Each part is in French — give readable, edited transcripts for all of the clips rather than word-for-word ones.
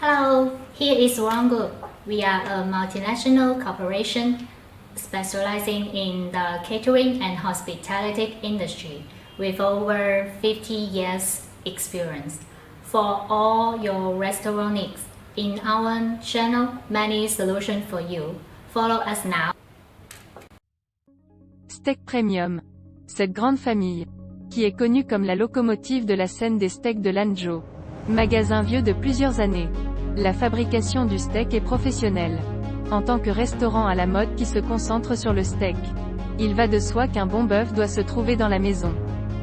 Hello, here is Group. We are a multinational corporation specializing in the catering and hospitality industry with over 50 years experience. For all your restaurant needs, in our channel, many solutions for you. Follow us now. Steak Premium. Cette grande famille, qui est connue comme la locomotive de la scène des steaks de Lanzhou. Magasin vieux de plusieurs années. La fabrication du steak est professionnelle. En tant que restaurant à la mode qui se concentre sur le steak, il va de soi qu'un bon bœuf doit se trouver dans la maison.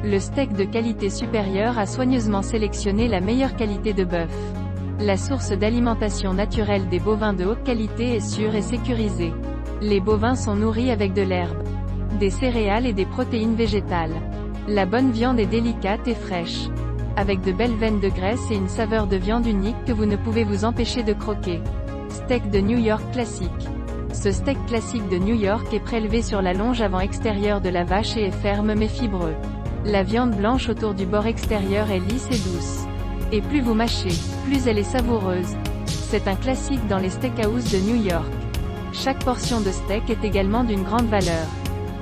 Le steak de qualité supérieure a soigneusement sélectionné la meilleure qualité de bœuf. La source d'alimentation naturelle des bovins de haute qualité est sûre et sécurisée. Les bovins sont nourris avec de l'herbe, des céréales et des protéines végétales. La bonne viande est délicate et fraîche, avec de belles veines de graisse et une saveur de viande unique que vous ne pouvez vous empêcher de croquer. Steak de New York classique. Ce steak classique de New York est prélevé sur la longe avant extérieure de la vache et est ferme mais fibreux. La viande blanche autour du bord extérieur est lisse et douce. Et plus vous mâchez, plus elle est savoureuse. C'est un classique dans les steakhouse de New York. Chaque portion de steak est également d'une grande valeur.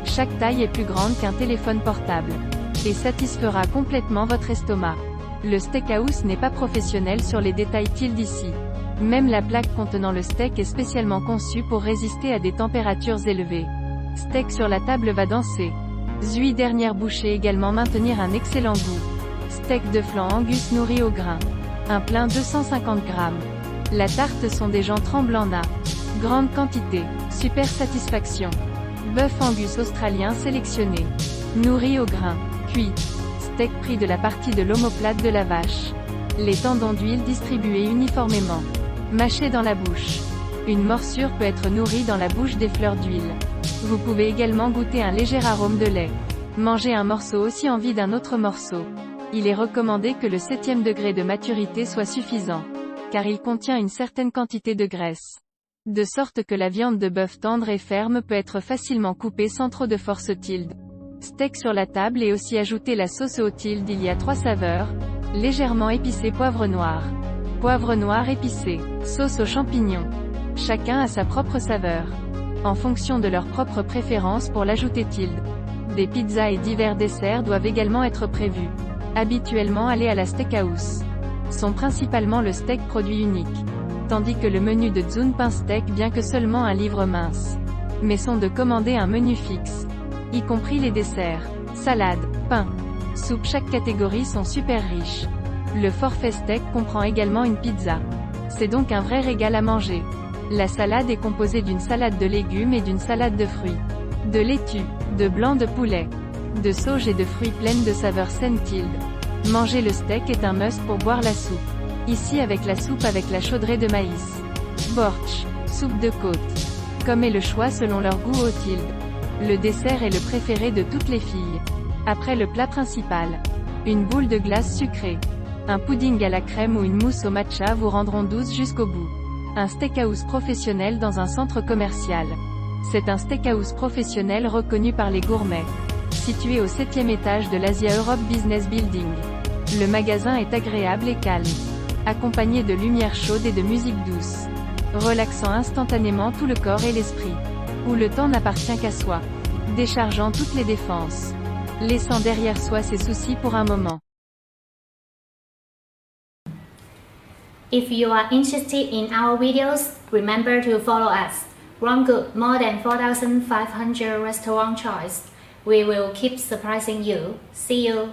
Chaque taille est plus grande qu'un téléphone portable et satisfera complètement votre estomac. Le steakhouse n'est pas professionnel sur les détails ici. Même la plaque contenant le steak est spécialement conçue pour résister à des températures élevées. Steak sur la table va danser. Zui dernière bouchée également maintenir un excellent goût. Steak de flan Angus nourri au grain. Un plein 250 grammes. La tarte sont des gens tremblants na. Grande quantité. Super satisfaction. Bœuf Angus australien sélectionné. Nourri au grain. Cuit. Steak pris de la partie de l'omoplate de la vache. Les tendons d'huile distribués uniformément. Mâché dans la bouche. Une morsure peut être nourrie dans la bouche des fleurs d'huile. Vous pouvez également goûter un léger arôme de lait. Mangez un morceau aussi envie d'un autre morceau. Il est recommandé que le 7e degré de maturité soit suffisant, car il contient une certaine quantité de graisse. De sorte que la viande de bœuf tendre et ferme peut être facilement coupée sans trop de force. Steak sur la table et aussi ajouter la sauce au tilde. Il y a 3 saveurs. Légèrement épicé poivre noir épicé, sauce aux champignons. Chacun a sa propre saveur, en fonction de leur propre préférence pour l'ajouter. Des pizzas et divers desserts doivent également être prévus. Habituellement allés à la steakhouse sont principalement le steak produit unique, tandis que le menu de Zun Pain Steak bien que seulement un livre mince, mais sont de commander un menu fixe, y compris les desserts, salade, pain, soupe. Chaque catégorie sont super riches. Le forfait steak comprend également une pizza. C'est donc un vrai régal à manger. La salade est composée d'une salade de légumes et d'une salade de fruits, de laitue, de blanc de poulet, de sauge et de fruits pleines de saveurs saines. Manger le steak est un must pour boire la soupe. Ici avec la soupe avec la chaudrée de maïs. Bortsch, soupe de côte. Comme est le choix selon leur goût au Le dessert est le préféré de toutes les filles. Après le plat principal, une boule de glace sucrée, un pudding à la crème ou une mousse au matcha vous rendront douce jusqu'au bout. Un steakhouse professionnel dans un centre commercial. C'est un steakhouse professionnel reconnu par les gourmets. Situé au 7e étage de l'Asia Europe Business Building. Le magasin est agréable et calme, accompagné de lumière chaude et de musique douce, relaxant instantanément tout le corps et l'esprit. Où le temps n'appartient qu'à soi, déchargeant toutes les défenses, laissant derrière soi ses soucis pour un moment. If you are interested in our videos, remember to follow us. Group, more than 4,500 restaurant choice. We will keep surprising you. See you.